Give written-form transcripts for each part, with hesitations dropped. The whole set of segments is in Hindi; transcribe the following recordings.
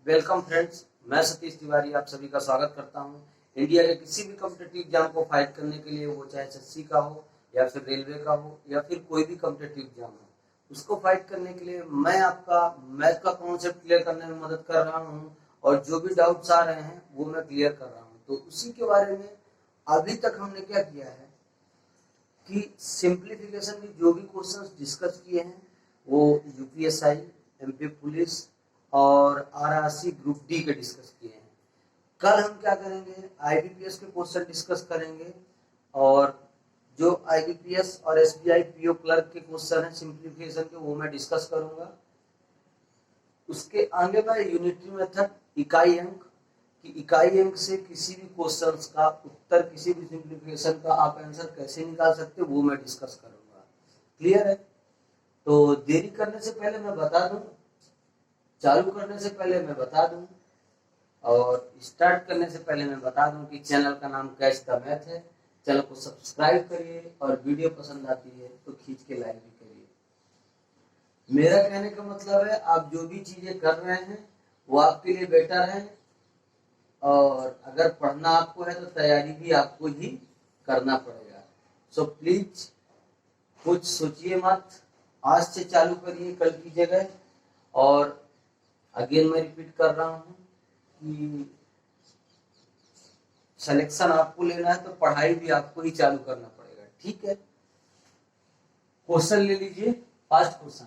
वेलकम फ्रेंड्स, मैं सतीश तिवारी आप सभी का स्वागत करता हूं। इंडिया के किसी भी कॉम्पिटिटिव एग्जाम को फाइट करने के लिए, वो चाहे एसएससी का हो या फिर रेलवे का हो या फिर कोई भी कॉम्पिटिटिव एग्जाम हो, उसको फाइट करने के लिए मैं आपका मैथ का कॉन्सेप्ट क्लियर करने में मदद कर रहा हूं और जो भी डाउट्स आ रहे हैं वो मैं क्लियर कर रहा हूं। तो उसी के बारे में अभी तक हमने क्या किया है कि सिंप्लीफिकेशन की जो भी क्वेश्चंस डिस्कस किए हैं वो यूपीएसआई, एमपी पुलिस और आरआरसी ग्रुप डी के डिस्कस किए हैं। कल हम क्या करेंगे, आईबीपीएस के क्वेश्चन डिस्कस करेंगे और जो आईबीपीएस और एसबीआई पीओ क्लर्क के क्वेश्चन हैं सिंप्लीफिकेशन के, वो मैं डिस्कस करूंगा। उसके आगे मैं यूनिटरी मेथड इकाई अंक कि इकाई अंक से किसी भी क्वेश्चंस का उत्तर, किसी भी सिंप्लीफिकेशन का आप आंसर कैसे निकाल सकते हो वो मैं डिस्कस करूंगा। क्लियर है? तो देरी करने से पहले मैं बता दूं, चालू करने से पहले मैं बता दूं और स्टार्ट करने से पहले मैं बता दूं कि चैनल का नाम कैच द मैथ है। चैनल को सब्सक्राइब करिए और वीडियो पसंद आती है तो खींच के लाइक भी करिए। मेरा कहने का मतलब है आप जो भी चीजें कर रहे हैं वो आपके लिए बेटर है और अगर पढ़ना आपको है तो तैयारी भी आपको ही करना पड़ेगा। सो प्लीज कुछ सोचिए मत, आज से चालू करिए कल की जगह। और अगेन मैं रिपीट कर रहा हूँ कि सिलेक्शन आपको लेना है तो पढ़ाई भी आपको ही चालू करना पड़ेगा। ठीक है, क्वेश्चन ले लीजिए। फर्स्ट क्वेश्चन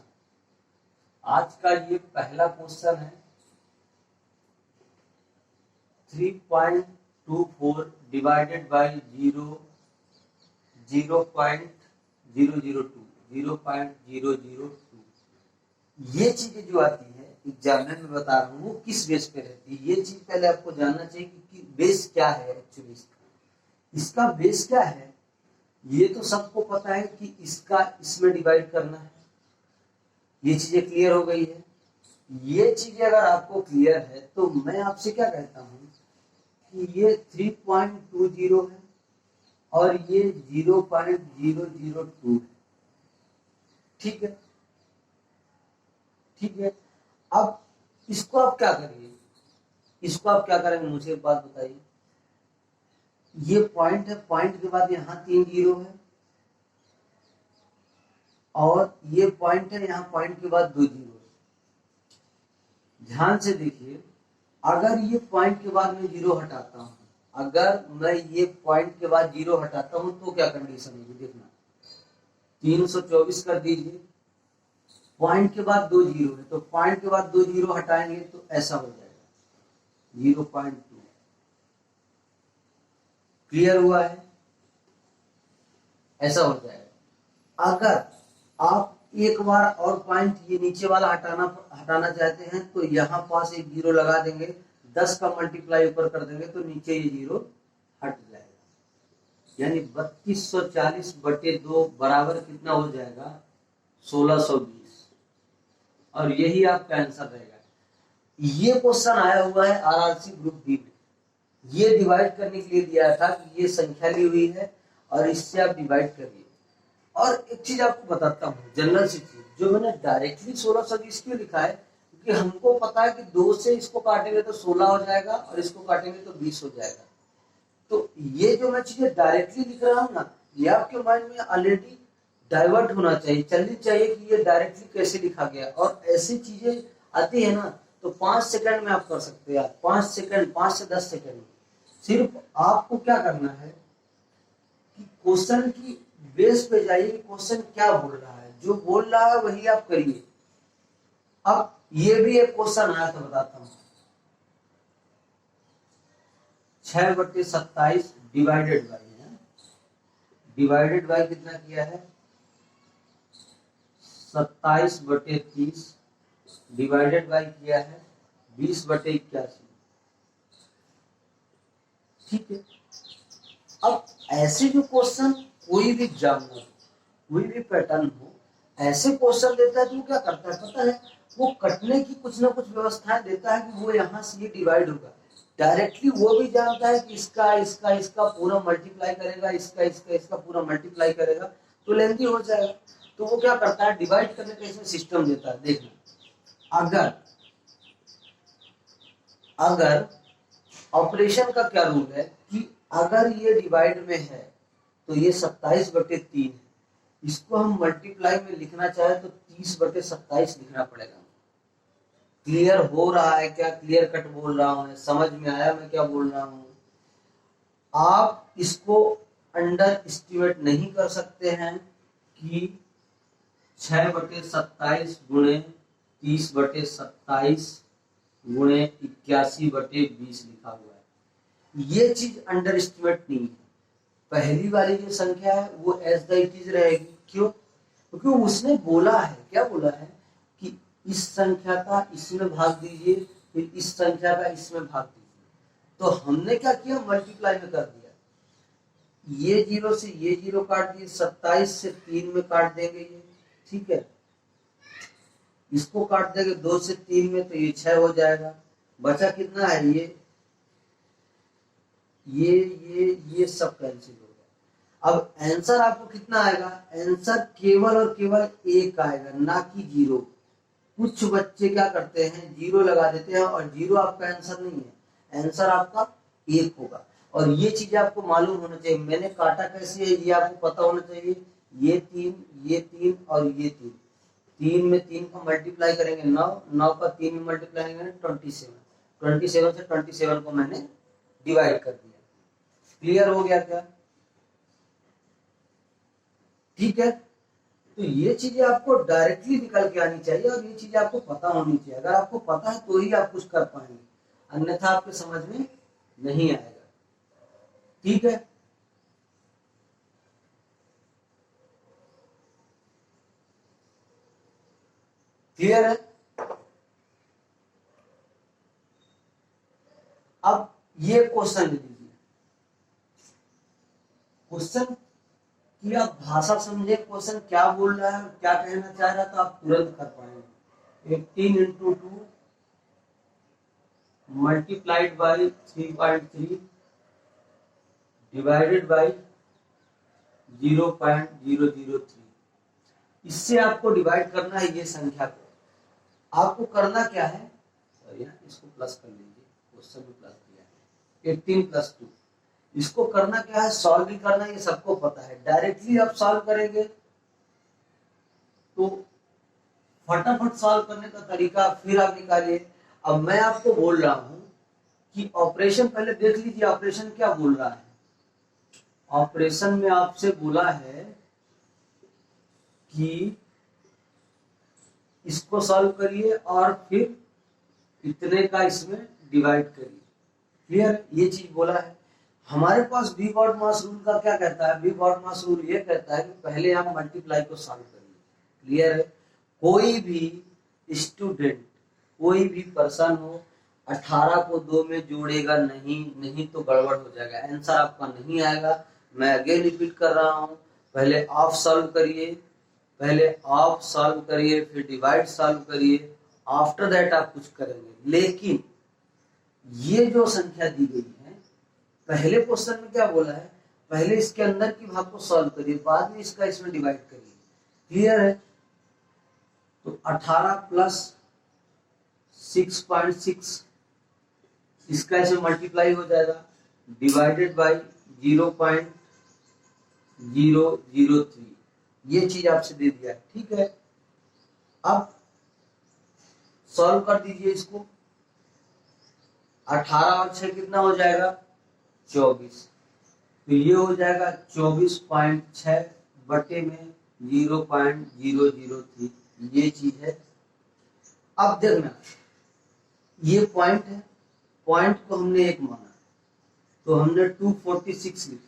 आज का ये पहला क्वेश्चन है। 3.24 डिवाइडेड बाई 0.002 ये चीजें जो आती है एग्जामिनर में बता रहा हूँ वो किस बेस पे रहती है। ये चीज पहले आपको जानना चाहिए कि बेस क्या है एक्चुअली। इसका बेस क्या है ये तो सबको पता है कि इसका इसमें डिवाइड करना है। ये चीजें क्लियर हो गई है। ये चीजें अगर आपको क्लियर है तो मैं आपसे क्या कहता हूँ कि ये 3.20 है और ये 0.002 है। ठीक है, ठीक है। अब इसको आप क्या करिए, इसको आप क्या करेंगे मुझे एक बात बताइए। ये पॉइंट है, पॉइंट के बाद यहाँ 3 जीरो है और ये पॉइंट है, यहाँ पॉइंट के बाद 2 जीरो है। ध्यान से देखिए, अगर ये पॉइंट के बाद मैं जीरो हटाता हूं, अगर मैं ये पॉइंट के बाद जीरो हटाता हूं तो क्या कंडीशन होगी देखना। 324 कर दीजिए, पॉइंट के बाद 2 जीरो है तो पॉइंट के बाद 2 जीरो हटाएंगे तो ऐसा हो जाएगा 0.2। क्लियर हुआ है? ऐसा हो जाएगा। अगर आप एक बार और पॉइंट ये नीचे वाला हटाना चाहते हैं तो यहाँ पास एक जीरो लगा देंगे, 10 का मल्टीप्लाई ऊपर कर देंगे तो नीचे ये जीरो हट जाएगा। यानी 3240/2 बराबर कितना हो जाएगा 1620 और यही आपका आंसर रहेगा। ये क्वेश्चन आया हुआ है आरआरसी ग्रुप डी में। ये डिवाइड करने के लिए दिया था कि ये संख्या ली हुई है और इससे आप डिवाइड करिए। और एक चीज आपको बताता हूँ, जनरल सी चीज, जो मैंने डायरेक्टली 1620 क्यों लिखा है, क्योंकि हमको पता है कि 2 से इसको काटेंगे तो 16 हो जाएगा और इसको काटेंगे तो 20 हो जाएगा। तो ये जो मैं चीजें डायरेक्टली लिख रहा हूँ ना, ये आपके माइंड में ऑलरेडी डाइवर्ट होना चाहिए, चलनी चाहिए कि ये डायरेक्टली कैसे लिखा गया। और ऐसी चीजें आती है ना तो 5 सेकंड में आप कर सकते हैं। 5 सेकंड, 5 से 10 सेकंड में सिर्फ आपको क्या करना है कि क्वेश्चन की बेस पे जाइए, क्वेश्चन क्या बोल रहा है, जो बोल रहा है वही आप करिए। अब ये भी एक क्वेश्चन आया था, बताता हूं। 6/27 डिवाइडेड बाई है, डिवाइडेड बाई कितना किया है 27/30 डिवाइडेड बाई किया है 20/81। ठीक है। अब ऐसे जो क्वेश्चन कोई भी एग्जाम हो, कोई भी पैटर्न हो, ऐसे क्वेश्चन देता है तो क्या करता है पता है, वो कटने की कुछ ना कुछ व्यवस्थाएं देता है कि वो यहाँ से ये डिवाइड होगा। डायरेक्टली वो भी जानता है कि इसका इसका इसका पूरा मल्टीप्लाई करेगा, इसका इसका इसका पूरा मल्टीप्लाई करेगा तो लेंथी हो जाएगा। तो वो क्या करता है, डिवाइड करने का इसमें सिस्टम देता है। देखना, अगर अगर ऑपरेशन का क्या रूल है कि अगर ये डिवाइड में है तो ये 27/3 है, इसको हम मल्टीप्लाई में लिखना चाहे तो 30/27 लिखना पड़ेगा। क्लियर हो रहा है क्या? क्लियर कट बोल रहा हूं, समझ में आया मैं क्या बोल रहा हूं? आप इसको अंडर एस्टिमेट नहीं कर सकते हैं कि 6/27 गुणे 30/27 गुणे 81/20 लिखा हुआ है। ये चीज अंडर एस्टिमेट नहीं है। पहली वाली जो संख्या है वो एज द इट इज रहेगी। क्यों? क्योंकि उसने बोला है, क्या बोला है कि इस संख्या का इसमें भाग दीजिए, फिर इस संख्या का इसमें भाग दीजिए। तो हमने क्या किया, मल्टीप्लाई में कर दिया। ये 0 से ये 0 काट दिए, 27 से 3 में काट देंगे ये, ठीक है। इसको काट देंगे 2 से 3 में तो ये 6 हो जाएगा। बचा कितना है? ये सब कैंसिल हो गया। अब आंसर आपको कितना आएगा? आंसर केवल और केवल 1 आएगा, ना कि 0। कुछ बच्चे क्या करते हैं, 0 लगा देते हैं और 0 आपका आंसर नहीं है, आंसर आपका 1 होगा। और ये चीज आपको मालूम होना चाहिए। मैंने काटा कैसे है ये आपको पता होना चाहिए। ये 3 और ये 3, 3 में 3 का मल्टीप्लाई करेंगे 9, 9 का 3 में मल्टीप्लाई करेंगे 27, 27 से 27 को मैंने डिवाइड कर दिया। क्लियर हो गया क्या? ठीक है। तो ये चीजें आपको डायरेक्टली निकल के आनी चाहिए और ये चीजें आपको पता होनी चाहिए। अगर आपको पता है तो ही आप कुछ कर पाएंगे, अन्यथा आपके समझ में नहीं आएगा। ठीक है। क्लियर है? अब ये क्वेश्चन लीजिए। क्वेश्चन की आप भाषा समझे, क्वेश्चन क्या बोल रहा है, क्या कहना चाह रहा है, तो आप तुरंत कर पाएंगे। 18 × 2 मल्टीप्लाइड बाई 3.3 डिवाइडेड बाई 0.003। इससे आपको डिवाइड करना है ये संख्या को। आपको करना क्या है, इसको प्लस कर लीजिए, क्वेश्चन में प्लस किया है। 18 + 2, इसको करना क्या है, सॉल्व भी करना, ये सबको पता है। डायरेक्टली आप सॉल्व करेंगे तो फटाफट सॉल्व करने का तरीका फिर आप निकालिए। अब मैं आपको बोल रहा हूं कि ऑपरेशन पहले देख लीजिए, ऑपरेशन क्या बोल रहा है। ऑपरेशन में आपसे बोला है कि इसको सॉल्व करिए और फिर इतने का इसमें डिवाइड करिए। क्लियर? ये चीज बोला है। हमारे पास बी गॉड मास रूल का क्या कहता है? बी गॉड मास रूल ये कहता है कि पहले हम मल्टीप्लाई को सॉल्व करिए। क्लियर है? कोई भी स्टूडेंट, कोई भी पर्सन हो, 18 को 2 में जोड़ेगा नहीं तो गड़बड़ हो जाएगा, आंसर आपका नहीं आएगा। मैं अगेन रिपीट कर रहा हूं, पहले ऑफ सॉल्व करिए, पहले ऑफ सॉल्व करिए, फिर डिवाइड सॉल्व करिए, आफ्टर दैट आप कुछ करेंगे। लेकिन ये जो संख्या दी गई है, पहले क्वेश्चन में क्या बोला है, पहले इसके अंदर की भाग को सॉल्व करिए, बाद में इसका इसमें डिवाइड करिए। क्लियर है? तो 18 + 6.6 इसका इसमें मल्टीप्लाई हो जाएगा, डिवाइडेड बाई 0.003। ये चीज आपसे दे दिया है। ठीक है। अब सॉल्व कर दीजिए इसको। 18 और 6 कितना हो जाएगा? 24। तो ये हो जाएगा 24.6 बटे में 0.003। ये चीज है। अब देखना, ये पॉइंट है, पॉइंट को हमने 1 माना तो हमने 246 लिख लिया।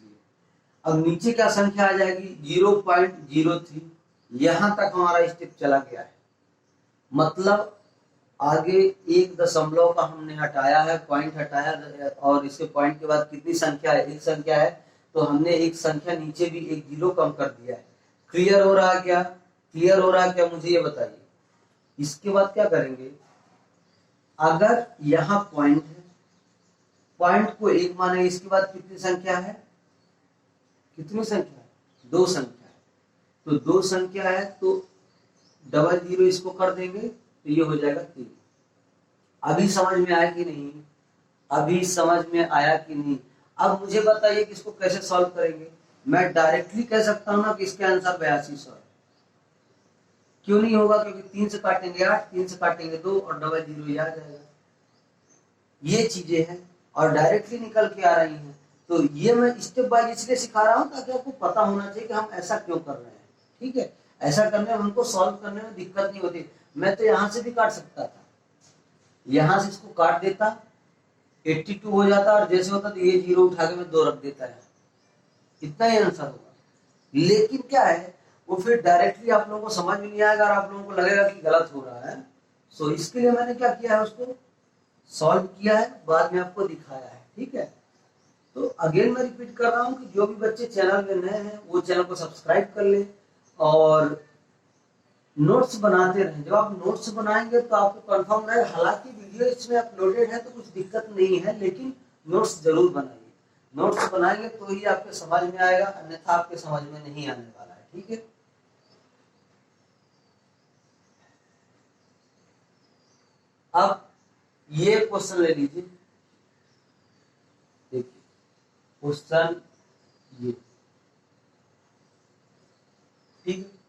अब नीचे क्या संख्या आ जाएगी? 0.03। यहां तक हमारा स्टेप चला गया है, मतलब आगे 1 दशमलव का हमने हटाया है, पॉइंट हटाया, और इसके पॉइंट के बाद कितनी संख्या है? 1 संख्या है, तो हमने 1 संख्या नीचे भी 1 0 कम कर दिया है। क्लियर हो रहा है क्या? क्लियर हो रहा है क्या, मुझे ये बताइए। इसके बाद क्या करेंगे, अगर यहाँ पॉइंट है, पॉइंट को 1 माने, इसके बाद कितनी संख्या है? कितनी संख्या है? 2 संख्या है। तो 2 संख्या है तो डबल 0 इसको कर देंगे तो ये हो जाएगा 3। अभी समझ में आया कि नहीं? अभी समझ में आया कि नहीं? अब मुझे बताइए कि इसको कैसे सॉल्व करेंगे। मैं डायरेक्टली कह सकता हूँ ना कि इसके आंसर 8200 है। क्यों नहीं होगा? क्योंकि 3 से काटेंगे 8, 3 से काटेंगे 2 और डबल जीरो ही आ जाएगा। ये चीजें हैं और डायरेक्टली निकल के आ रही हैं। तो ये मैं स्टेप बाय इसलिए सिखा रहा हूँ ताकि आपको पता होना चाहिए कि हम ऐसा क्यों कर रहे हैं। ठीक है, ऐसा करने में हमको सॉल्व करने में दिक्कत नहीं होती। मैं तो यहाँ से भी काट सकता था, यहाँ से इसको काट देता 82 हो जाता और जैसे होता तो ये जीरो उठा के मैं 2 रख देता है, इतना ही आंसर होगा। लेकिन क्या है, वो फिर डायरेक्टली आप लोगों को समझ में नहीं आएगा और आप लोगों को लगेगा कि गलत हो रहा है। सो इसके लिए मैंने क्या किया है, उसको सॉल्व किया है, बाद में आपको दिखाया है। ठीक है, तो अगेन मैं रिपीट कर रहा हूँ कि जो भी बच्चे चैनल में नए हैं वो चैनल को सब्सक्राइब कर ले और नोट्स बनाते रहें। जब आप नोट्स बनाएंगे तो आपको कंफर्म रहेगा। हालांकि वीडियो इसमें अपलोडेड है तो कुछ दिक्कत नहीं है, लेकिन नोट्स जरूर बनाइए। नोट्स बनाएंगे तो ही आपके समझ में आएगा, अन्यथा आपके समझ में नहीं आने वाला है। ठीक है, अब ये क्वेश्चन ले लीजिए। देखिए क्वेश्चन ये, ठीक है,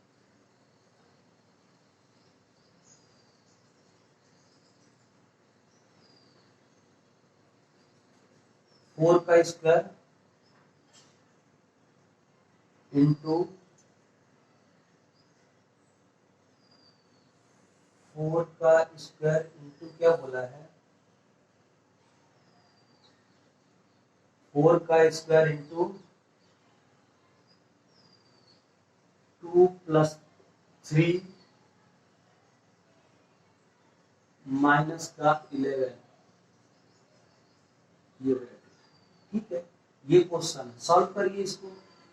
फोर का स्क्वायर इंटू 4 का स्क्वायर इंटू क्या बोला है, 4 का स्क्वायर इंटू 2 प्लस 3 माइनस का 11, ये ठीक है। ये क्वेश्चन सॉल्व करिए इसको।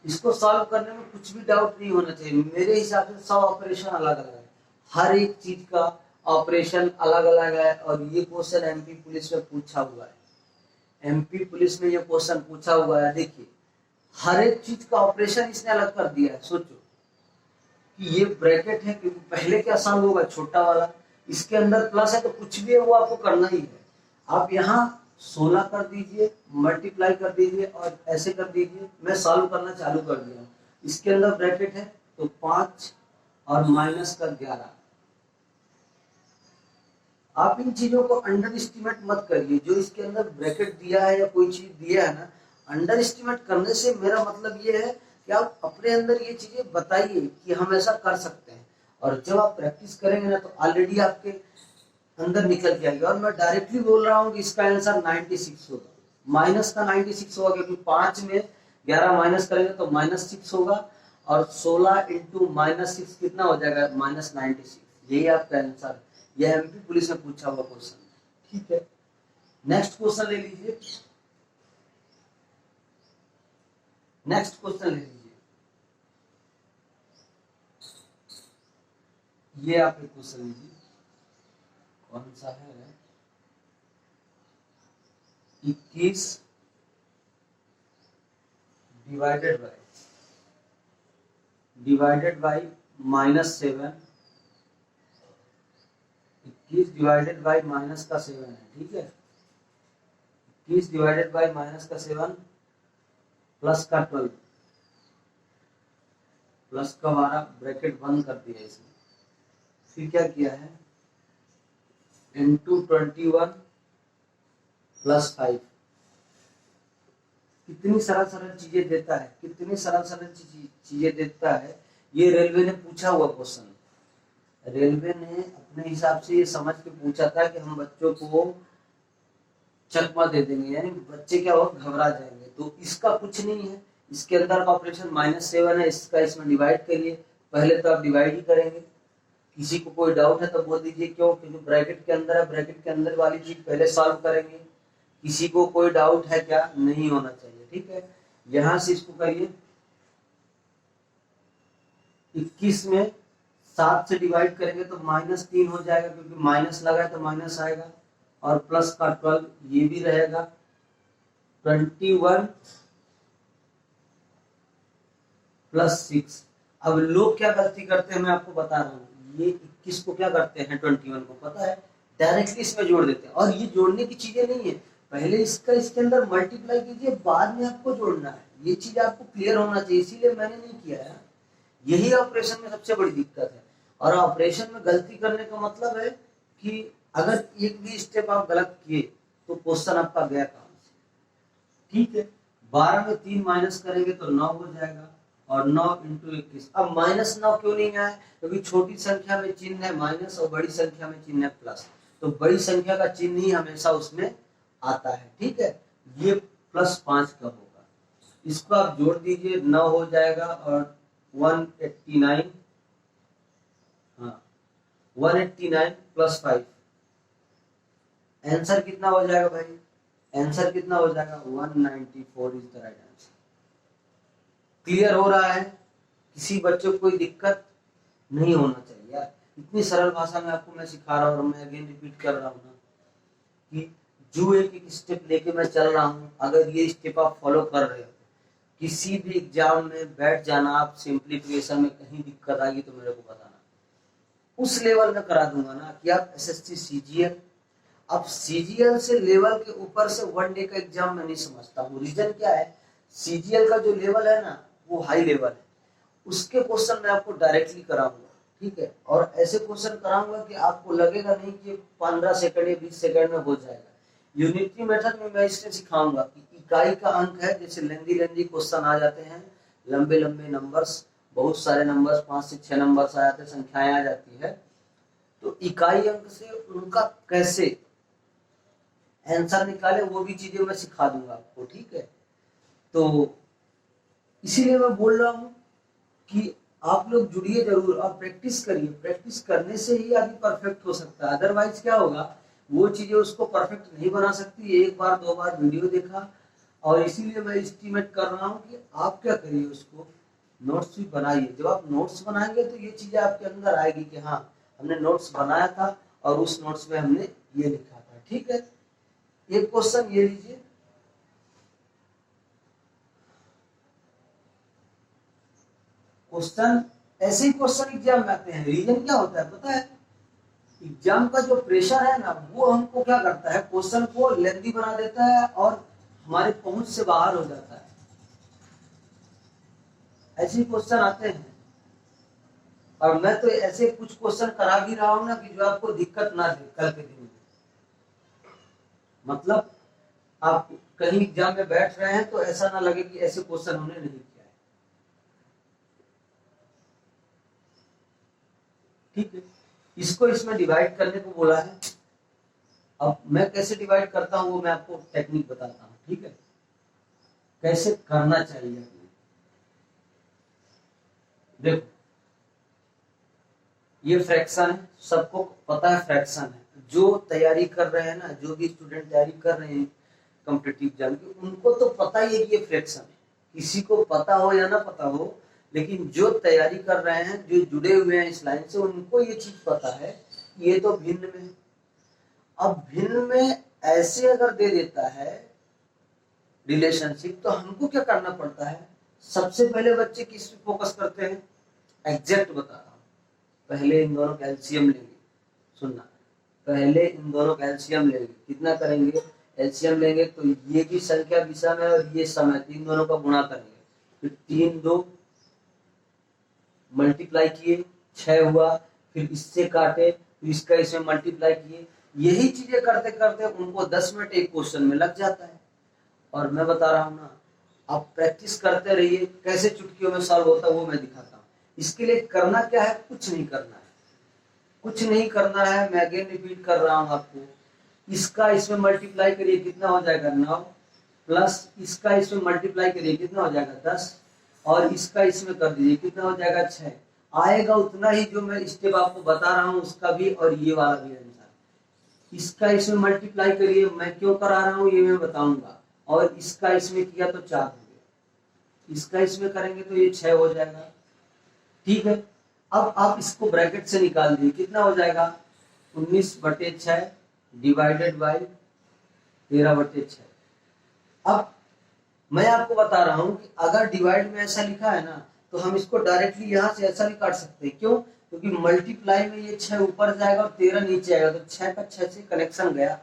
इसको सॉल्व करने में कुछ भी डाउट नहीं होना चाहिए। मेरे हिसाब से सब ऑपरेशन अलग अलग है, हर एक चीज का ऑपरेशन अलग अलग है। और ये क्वेश्चन एमपी पुलिस में पूछा हुआ है, एमपी पुलिस में ये क्वेश्चन पूछा हुआ है। देखिए हर एक चीज का ऑपरेशन इसने अलग कर दिया है। सोचो कि ये ब्रैकेट है, क्योंकि पहले क्या सॉल्व होगा, छोटा वाला, इसके अंदर प्लस है तो कुछ भी है वो आपको करना ही है। आप यहाँ 16 कर दीजिए, मल्टीप्लाई कर दीजिए और ऐसे कर दीजिए। मैं सॉल्व करना चालू कर दिया। इसके अंदर ब्रैकेट है तो 5 और माइनस का 11। आप इन चीजों को अंडर एस्टिमेट मत करिए। जो इसके अंदर ब्रैकेट दिया है या कोई चीज दिया है ना, अंडर एस्टिमेट करने से मेरा मतलब ये है कि आप अपने अंदर ये चीजें बताइए कि हम ऐसा कर सकते हैं। और जब आप प्रैक्टिस करेंगे ना तो ऑलरेडी आपके अंदर निकल के आएगी। और मैं डायरेक्टली बोल रहा हूँ कि इसका आंसर 96 होगा। माइनस का 96 होगा, क्योंकि 5 में 11 माइनस करेंगे तो -6 होगा और 16 इंटू -6 कितना हो जाएगा, -96। यही आपका आंसर है। यह एमपी पुलिस में पूछा हुआ क्वेश्चन है। ठीक है, नेक्स्ट क्वेश्चन ले लीजिए। नेक्स्ट क्वेश्चन ले लीजिए। ये आप एक क्वेश्चन लीजिए, कौन सा है, 21 divided by -7। 21 divided by minus का 7 है। ठीक है, 21 डिवाइडेड बाई माइनस का 7 प्लस का 12 प्लस का 12, ब्रैकेट बंद कर दिया इसमें। फिर क्या किया है, इंटू 21 प्लस 5। कितनी सरल सरल चीजें देता है, कितनी सरल सरल चीजें देता है। ये रेलवे ने पूछा हुआ क्वेश्चन। रेलवे ने अपने हिसाब से ये समझ के पूछा था कि हम बच्चों को चकमा दे देंगे, यानी बच्चे क्या हो, घबरा जाएंगे। तो इसका कुछ नहीं है, इसके अंदर का ऑपरेशन -7 है, इसका इसमें डिवाइड करिए। पहले तो आप डिवाइड ही करेंगे। किसी को कोई डाउट है तो बोल दीजिए क्यों, क्योंकि ब्रैकेट के अंदर है, ब्रैकेट के अंदर वाली चीज पहले सॉल्व करेंगे। किसी को कोई डाउट है क्या, नहीं होना चाहिए। ठीक है, यहां से इसको करिए। 21 में 7 से डिवाइड करेंगे तो -3 हो जाएगा, क्योंकि माइनस लगा है तो माइनस आएगा। और प्लस का 12 ये भी रहेगा। 21 प्लस 6। अब लोग क्या गलती करते हैं मैं आपको बता रहा हूँ। ये 21 को क्या करते हैं, 21 को पता है, डायरेक्टली इसमें जोड़ देते हैं। और ये जोड़ने की चीजें नहीं है, पहले इसका इसके अंदर मल्टीप्लाई कीजिए, बाद में आपको जोड़ना है। ये चीज आपको क्लियर होना चाहिए, इसीलिए मैंने नहीं किया है। यही ऑपरेशन में सबसे बड़ी दिक्कत है। और ऑपरेशन में गलती करने का मतलब है कि अगर एक भी स्टेप आप गलत किए तो क्वेश्चन आपका गया काम से। ठीक है, 12 में 3 माइनस करेंगे तो 9 हो जाएगा, और 9 इंटू 21। अब -9 क्यों नहीं आया? क्योंकि छोटी संख्या में चिन्ह है माइनस और बड़ी संख्या में चिन्ह है प्लस, तो बड़ी संख्या का चिन्ह ही हमेशा उसमें आता है। ठीक है, ये +5 कब होगा? इसको आप जोड़ दीजिए, 9 हो जाएगा और 189, हाँ 189 + 5, आंसर कितना हो जाएगा भाई? आंसर कितना हो जाएगा? 194 is the right answer. Clear हो रहा है? किसी बच्चे को कोई दिक्कत नहीं होना चाहिए यार। इतनी सरल भाषा में आपको मैं सिखा रहा हूँ, और मैं अगेन रिपीट कर रहा हूँ ना कि जो एक एक स्टेप लेके मैं चल रहा हूँ, अगर ये स्टेप आप फॉलो कर रहे हो, किसी भी एग्जाम में बैठ जाना आप, सिंप्लीफिकेशन में कहीं दिक्कत आएगी तो मेरे को बताना, उस लेवल में करा दूंगा ना कि आप एसएससी सीजीएल। अब सीजीएल से लेवल के ऊपर से 1 डे का एग्जाम मैं नहीं समझता हूँ। रीजन क्या है? सीजीएल का जो लेवल है ना वो हाई लेवल है, उसके क्वेश्चन मैं आपको डायरेक्टली कराऊंगा। ठीक है, और ऐसे क्वेश्चन कराऊंगा कि आपको लगेगा नहीं कि 15 सेकंड या 20 सेकंड में हो जाएगा। यूनिटी मेथड में मैं इसलिए सिखाऊंगा कि इकाई का अंक है, जैसे लेंदी क्वेश्चन आ जाते हैं, लंबे लंबे नंबर्स, बहुत सारे नंबर्स, 5 से 6 नंबर्स आ जाते हैं, संख्याएं आ जाती है, तो इकाई अंक से उनका कैसे आंसर निकाले वो भी चीजें मैं सिखा दूंगा आपको। ठीक है, तो इसीलिए मैं बोल रहा हूँ कि आप लोग जुड़िए जरूर और प्रैक्टिस करिए। प्रैक्टिस करने से ही आदमी परफेक्ट हो सकता है, अदरवाइज क्या होगा, वो चीजें उसको परफेक्ट नहीं बना सकती। एक बार 2 बार वीडियो देखा, और इसीलिए मैं एस्टीमेट कर रहा हूँ कि आप क्या करिए, उसको नोट्स भी बनाइए। जब आप नोट्स बनाएंगे तो ये चीजें आपके अंदर आएगी कि हाँ हमने नोट्स बनाया था और उस नोट्स में हमने ये लिखा था। ठीक है, एक क्वेश्चन ये लीजिए, क्वेश्चन ऐसे ही क्वेश्चन एग्जाम में आते हैं। रीजन क्या होता है पता है? एग्जाम का जो प्रेशर है ना वो हमको क्या करता है, क्वेश्चन को लेंथी बना देता है और हमारे पहुंच से बाहर हो जाता है। ऐसे क्वेश्चन आते हैं, और मैं तो ऐसे कुछ क्वेश्चन करा भी रहा हूं ना कि जो आपको दिक्कत ना दे कल के दिन में। मतलब आप कहीं एग्जाम में बैठ रहे हैं तो ऐसा ना लगे कि ऐसे क्वेश्चन हमने नहीं किया है। ठीक है, इसको इसमें डिवाइड करने को बोला है। अब मैं कैसे डिवाइड करता हूं वो मैं आपको टेक्निक बताता हूं। ठीक है, कैसे करना चाहिए। देखो ये फ्रैक्शन है, सबको पता है फ्रैक्शन है। जो तैयारी कर रहे हैं ना, जो भी स्टूडेंट तैयारी कर रहे हैं कॉम्पिटिटिव एग्जाम की, उनको तो पता ही है कि ये फ्रैक्शन है। किसी को पता हो या ना पता हो, लेकिन जो तैयारी कर रहे हैं, जो जुड़े हुए हैं इस लाइन से, उनको ये चीज पता है ये तो भिन्न में। अब भिन्न में ऐसे अगर दे देता है रिलेशनशिप, तो हमको क्या करना पड़ता है? सबसे पहले बच्चे किस पे फोकस करते हैं? एग्जैक्ट बता रहा हूं, पहले इन दोनों का एलसीएम लेंगे। सुनना, पहले इन दोनों का एलसीएम लेंगे। कितना करेंगे? एलसीएम लेंगे तो ये भी संख्या विषम है और ये सम है, इन दोनों का गुणा करेंगे, फिर 3 2 मल्टीप्लाई किए 6 हुआ, फिर इससे काटे, फिर इसका इसमें मल्टीप्लाई किए। यही चीजें करते करते उनको 10 मिनट एक क्वेश्चन में लग जाता है। और मैं बता रहा हूं ना, आप प्रैक्टिस करते रहिए। कैसे चुटकियों में सॉल्व होता है वो मैं दिखाता हूँ। इसके लिए करना क्या है? कुछ नहीं करना है, कुछ नहीं करना है। मैं अगेन रिपीट कर रहा हूं आपको, इसका इसमें मल्टीप्लाई करिए, कितना हो जाएगा 9, प्लस इसका इसमें मल्टीप्लाई करिए, कितना हो जाएगा 10, और इसका इसमें कर दीजिए, कितना हो जाएगा 6। आएगा उतना ही जो मैं स्टेप आपको बता रहा हूँ उसका भी और ये वाला भी आंसर। इसका इसमें मल्टीप्लाई करिए, मैं क्यों करा रहा हूँ ये मैं बताऊंगा। और इसका इसमें किया तो 4 हो गया, इसका इसमें करेंगे तो ये 6 हो जाएगा। ठीक है, अब आप इसको ब्रैकेट से निकाल दीजिए, कितना हो जाएगा 19/6 डिवाइडेड बाई 13/6। अब मैं आपको बता रहा हूं कि अगर डिवाइड में ऐसा लिखा है ना, तो हम इसको डायरेक्टली यहां से ऐसा भी काट सकते हैं। क्यों? क्योंकि मल्टीप्लाई में ये 6 ऊपर जाएगा और 13 नीचे आएगा, तो 6 का 6 से कनेक्शन गया।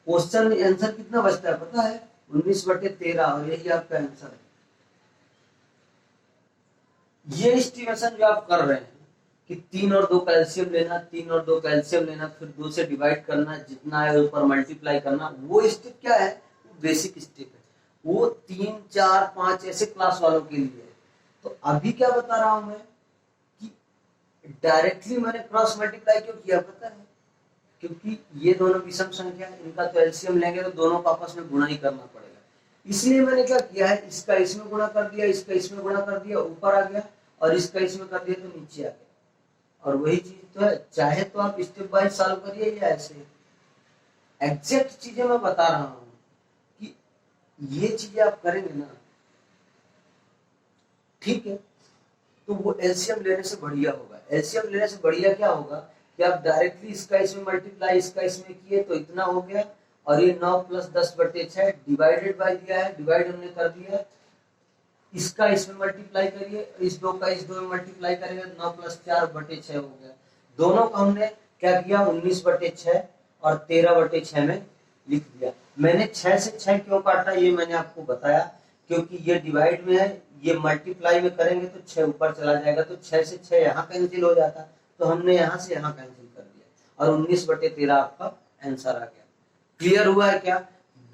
क्वेश्चन में आंसर कितना बचता है पता है? 19/13, और यही आपका आंसर है। ये एस्टिमेशन जो आप कर रहे हैं कि 3 और 2 कैल्शियम लेना, 3 और 2 कैल्शियम लेना, फिर 2 से डिवाइड करना, जितना है ऊपर मल्टीप्लाई करना, वो स्टेप क्या है? बेसिक स्टेप है। वो 3, 4, 5 ऐसे क्लास वालों के लिए है। तो अभी क्या बता रहा हूं मैं कि डायरेक्टली मैंने क्रॉस मल्टीप्लाई क्यों किया पता है? क्योंकि ये दोनों विषम संख्या है, इनका तो एलसीएम लेंगे तो दोनों को आपस में गुणा ही करना पड़ेगा। इसलिए मैंने क्या किया है, इसका इसमें गुणा कर दिया, इसका इसमें गुणा कर दिया, ऊपर आ गया, और इसका इसमें कर दिया तो नीचे आ गया। और वही चीज तो है, चाहे तो आप स्टेप बाय सॉल्व करिए या ऐसे। एग्जैक्ट चीजें मैं बता रहा हूं कि ये चीजें आप करेंगे ना, ठीक है, तो वो एलसीएम लेने से बढ़िया होगा। एलसीएम लेने से बढ़िया क्या होगा कि आप डायरेक्टली इसका इसमें मल्टीप्लाई, इसका इसमें किए तो इतना हो गया, और ये 9 + 10/6 डिवाइडेड बाय दिया है, डिवाइड हमने कर दिया, इसका इसमें मल्टीप्लाई करिए, इस 2 का इस 2 में मल्टीप्लाई करेंगे, 9 + 4/6 हो गया। दोनों को हमने क्या किया, 19/6 और 13/6 में लिख दिया। मैंने 6 से 6 क्यों काटा ये मैंने आपको बताया, क्योंकि ये डिवाइड में है, ये मल्टीप्लाई में करेंगे तो 6 ऊपर चला जाएगा, तो 6 से 6 यहाँ कैंसिल हो जाता, तो हमने यहाँ से यहाँ कैंसिल कर दिया, और 19/13 आपका आंसर आ गया। क्लियर हुआ है क्या?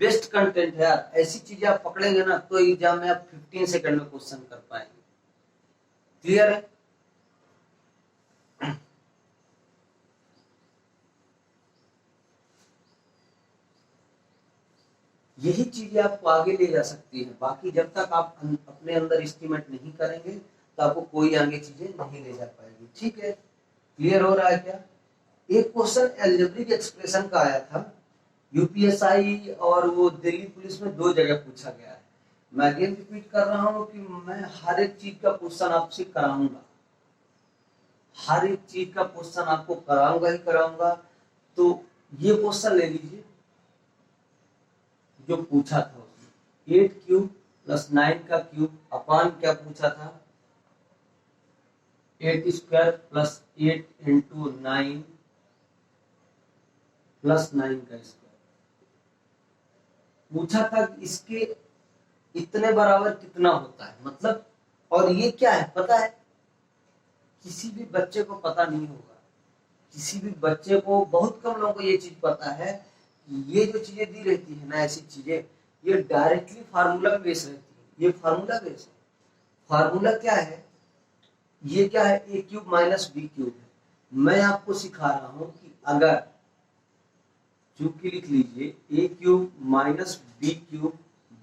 बेस्ट कंटेंट है यार, ऐसी चीजें आप पकड़ेंगे ना तो एग्जाम में आप 15 सेकंड में क्वेश्चन कर पाएंगे। क्लियर है? यही चीजें आपको आगे ले जा सकती है। बाकी जब तक आप अपने अंदर एस्टिमेट नहीं करेंगे तो आपको कोई आगे चीजें नहीं ले जा पाएगी। ठीक है, क्लियर हो रहा है क्या? एक क्वेश्चन एल्जेब्रिक एक्सप्रेशन का आया था यूपीएसआई और वो दिल्ली पुलिस में 2 जगह पूछा गया है। मैं अगेन रिपीट कर रहा हूँ कि मैं हर एक चीज का क्वेश्चन आपसे कराऊंगा, हर एक चीज का क्वेश्चन आपको कराऊंगा ही कराऊंगा। तो ये क्वेश्चन ले लीजिए जो पूछा था उसमें, 8³ + 9 का क्यूब अपान क्या पूछा था, 8² + 8 × 9 + 9 का स्क्वायर पूछा था। इसके इतने बराबर कितना होता है मतलब, और ये क्या है पता है? किसी भी बच्चे को पता नहीं होगा, किसी भी बच्चे को, बहुत कम लोगों को ये चीज पता है। ये जो चीजें दी रहती है ना, ऐसी चीजें, ये डायरेक्टली फार्मूला बेस रहती है। ये फार्मूला बेस है। फार्मूला क्या है? ये क्या है? a³ - b³ है। मैं आपको सिखा रहा हूं कि अगर, चूंकि लिख लीजिए, a³ - b³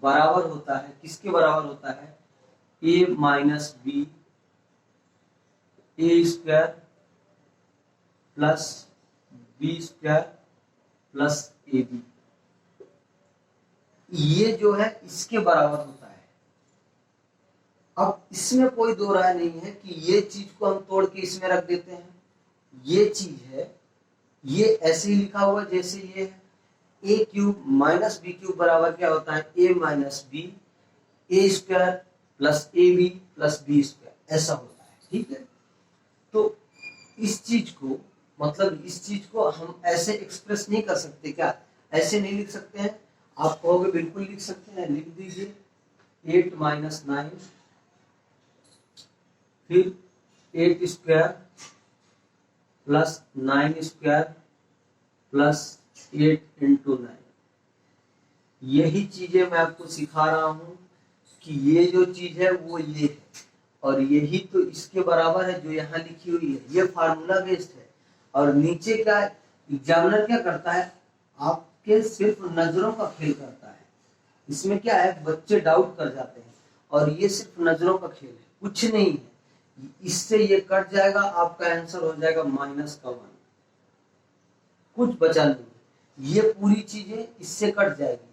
बराबर होता है, किसके बराबर होता है? a - b a² + b² + ab, ये जो है इसके बराबर होता है। अब इसमें कोई दो राय नहीं है कि ये चीज को हम तोड़ के इसमें रख देते हैं। ये चीज है, ये ऐसे ही लिखा हुआ जैसे ये है। a³ - b³ बराबर क्या होता है? a - b a² + ab + b², ऐसा होता है। ठीक है, तो इस चीज को, मतलब इस चीज को हम ऐसे एक्सप्रेस नहीं कर सकते क्या? ऐसे नहीं लिख सकते हैं? आप कहोगे बिल्कुल लिख सकते हैं, लिख दीजिए 8 - 9 फिर 8² + 9² + 8 × 9। यही चीजें मैं आपको सिखा रहा हूं कि ये जो चीज है वो ये है, और यही तो इसके बराबर है जो यहाँ लिखी हुई है। ये फार्मूला बेस्ड है। और नीचे क्या एग्जामिनर क्या करता है? आपके सिर्फ नजरों का खेल करता है। इसमें क्या है, बच्चे डाउट कर जाते हैं, और ये सिर्फ नजरों का खेल है, कुछ नहीं है। इससे ये कट जाएगा, आपका आंसर हो जाएगा -1, कुछ बचा नहीं। ये पूरी चीजें इससे कट जाएगी,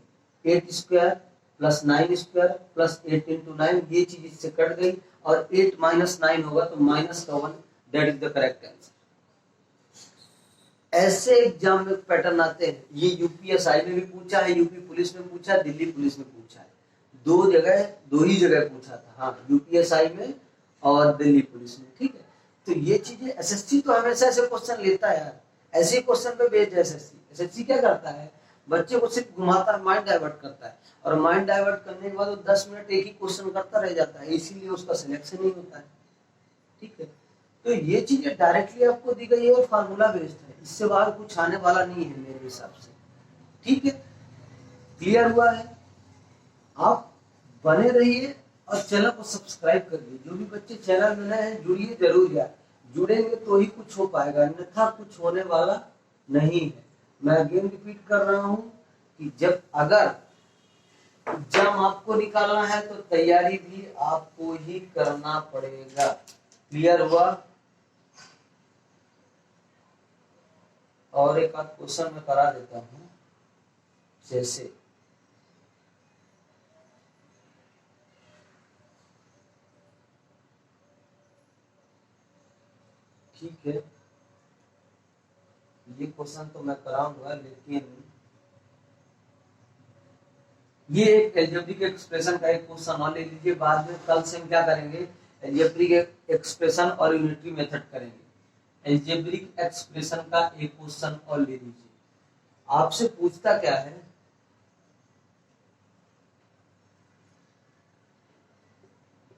8² + 9² + 8 × 9, ये चीज इससे कट गई, और 8 - 9 होगा तो -1, that is the correct answer. ऐसे एग्जाम में पैटर्न आते हैं। ये यूपीएसआई में भी पूछा है, यूपी पुलिस में पूछा है, दिल्ली पुलिस में पूछा है। 2 ही जगह पूछा था, हाँ, यूपीएसआई में और दिल्ली पुलिस में। ठीक है, तो ये चीजें, एसएससी तो हमेशा ऐसे क्वेश्चन लेता है यार, ऐसे क्वेश्चन पे बेस्ड एसएससी। एसएससी क्या करता है, बच्चे को सिर्फ घुमाता है, माइंड डाइवर्ट करता है, और माइंड डाइवर्ट करने के बाद वो 10 मिनट एक ही क्वेश्चन करता रह जाता है, इसीलिए उसका सिलेक्शन नहीं होता है। ठीक है, तो ये चीजें डायरेक्टली आपको दी गई है और फार्मूला बेस्ड है, इससे बाहर कुछ आने वाला नहीं है मेरे हिसाब से। ठीक है, क्लियर हुआ है? आप बने रहिए और चैनल को सब्सक्राइब करिए। जो भी बच्चे चैनल में नए हैं जुड़िए जरूर यार, जुड़ेंगे तो ही कुछ हो पाएगा, अन्यथा कुछ होने वाला नहीं है। मैं अगेन रिपीट कर रहा हूं कि जब अगर एग्जाम आपको निकालना है तो तैयारी भी आपको ही करना पड़ेगा। क्लियर हुआ? और एक आध क्वेश्चन मैं करा देता हूं, जैसे ठीक है, ये क्वेश्चन तो मैं कराऊंगा, लेकिन ये एक एल्जेब्रिक एक्सप्रेशन का एक क्वेश्चन और ले लीजिए। बाद में कल से हम क्या करेंगे, एल्जेब्रिक एक्सप्रेशन और यूनिटरी मेथड करेंगे। एल्जेब्रिक एक्सप्रेशन का एक क्वेश्चन और ले लीजिए। आपसे पूछता क्या है,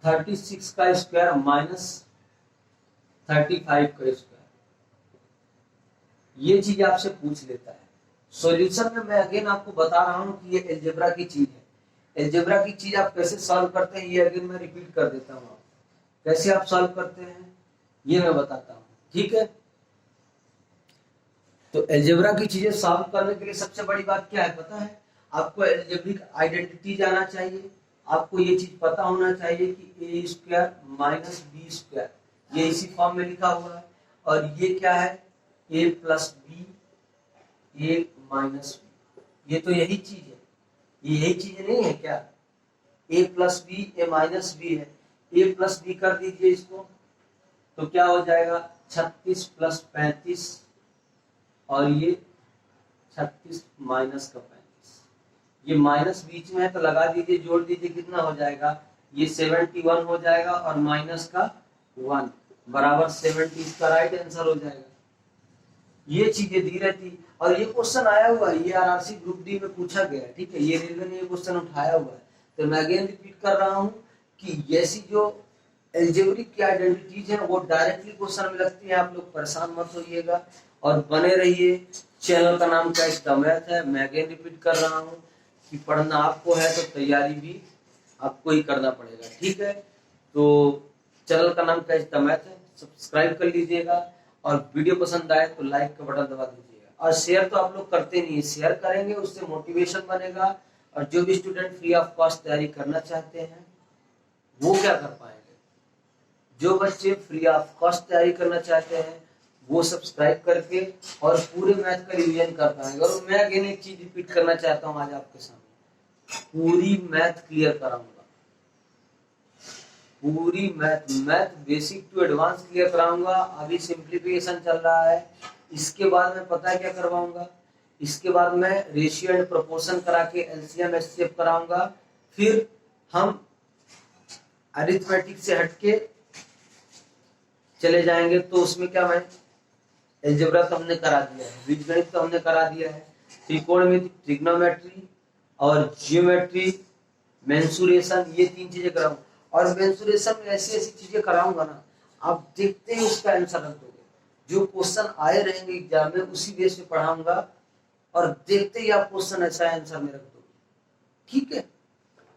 (36) का स्क्वायर माइनस 35 का स्क्वायर, ये चीज आपसे पूछ लेता है। सॉल्यूशन में मैं अगेन आपको बता रहा हूं कि ये एल्जेब्रा की चीज है। एल्जेब्रा की चीज आप कैसे सॉल्व करते हैं ये अगेन मैं रिपीट कर देता हूं। कैसे आप सॉल्व करते हैं ये मैं बताता हूं। ठीक है, तो एल्जेब्रा की चीजें सॉल्व करने के लिए सबसे बड़ी बात क्या है पता है? आपको एल्जेब्रिक आइडेंटिटी जाना चाहिए। आपको ये चीज पता होना चाहिए कि a square minus B square, ये इसी फॉर्म में लिखा हुआ है, और ये क्या है, a plus B, a minus B, ये तो यही चीज है, ये यही चीज नहीं है क्या? a plus B, a minus B है, a प्लस बी कर दीजिए इसको, तो क्या हो जाएगा, 36 प्लस 35, और ये 36 माइनस का 35, ये माइनस बीच में है तो लगा दीजिए, जोड़ दीजिए, कितना हो जाएगा, ये 71 हो जाएगा, और माइनस का 1 बराबर 70, इसका राइट आंसर हो जाएगा। ये चीजें दी रहती, और ये क्वेश्चन आया हुआ है, ये आरआरसी ग्रुप डी में पूछा गया है। ठीक है, ये रेलवे ने ये क्वेश्चन उठाया हुआ है, तो मैं अगेन रिपीट कर रहा हूँ कि ऐसी जो एल्जेब्रिक की आइडेंटिटीज है वो डायरेक्टली क्वेश्चन में लगती है। आप लोग परेशान मत होइएगा और बने रहिए। चैनल का नाम कैच द मैथ है। मैं अगेन रिपीट कर रहा हूँ कि पढ़ना आपको है तो तैयारी भी आपको ही करना पड़ेगा। ठीक है, तो चैनल का नाम कैच द मैथ है, सब्सक्राइब कर लीजिएगा, और वीडियो पसंद आए तो लाइक का बटन दबा दीजिएगा, और शेयर तो आप लोग करते नहीं है, शेयर करेंगे उससे मोटिवेशन बनेगा, और जो भी स्टूडेंट फ्री ऑफ कॉस्ट तैयारी करना चाहते हैं वो क्या कर पाएंगे, जो बच्चे फ्री ऑफ कॉस्ट तैयारी करना चाहते हैं वो सब्सक्राइब करके और पूरे मैथ का रिवीजन कर पाएंगे। और मैं अगेन एक चीज रिपीट करना चाहता हूँ आज आपके सामने, पूरी मैथ क्लियर कराऊंगा, पूरी math basic to advance clear कराऊंगा। अभी सिंप्लीफिकेशन चल रहा है, इसके बाद मैं पता है क्या करवाऊंगा, इसके बाद मैं रेशियो एंड प्रोपोर्शन करा के एलसीएम एचसीएफ कराऊंगा। फिर हम अरिथमेटिक से हटके चले जाएंगे, तो उसमें क्या मैं एल्जेब्रा तो हमने करा दिया है, बीजगणित तो हमने करा दिया है, त्रिकोणमिति, ट्रिग्नोमेट्री और जियोमेट्री, मेंसुरेशन, ये 3 चीजें कराऊंगा। और मेंसुरेशन में ऐसी ऐसी चीजें कराऊंगा ना, आप देखते ही उसका आंसर रख दोगे। जो क्वेश्चन आए रहेंगे एग्जाम में उसी बेस पे पढ़ाऊंगा, और देखते ही आप क्वेश्चन ऐसा आंसर में रख दोगे। ठीक है,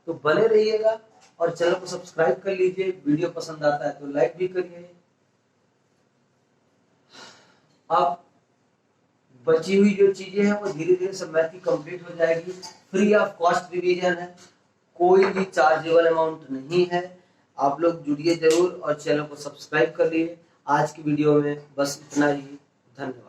तो बने रहिएगा और चैनल को सब्सक्राइब कर लीजिए। वीडियो पसंद आता है तो लाइक भी करिए। अब बची हुई जो चीजें हैं वो धीरे धीरे सब मैथ की कंप्लीट हो जाएगी। फ्री ऑफ कॉस्ट रिवीजन है, कोई भी चार्जेबल अमाउंट नहीं है। आप लोग जुड़िए जरूर और चैनल को सब्सक्राइब कर लिए। आज की वीडियो में बस इतना ही, धन्यवाद।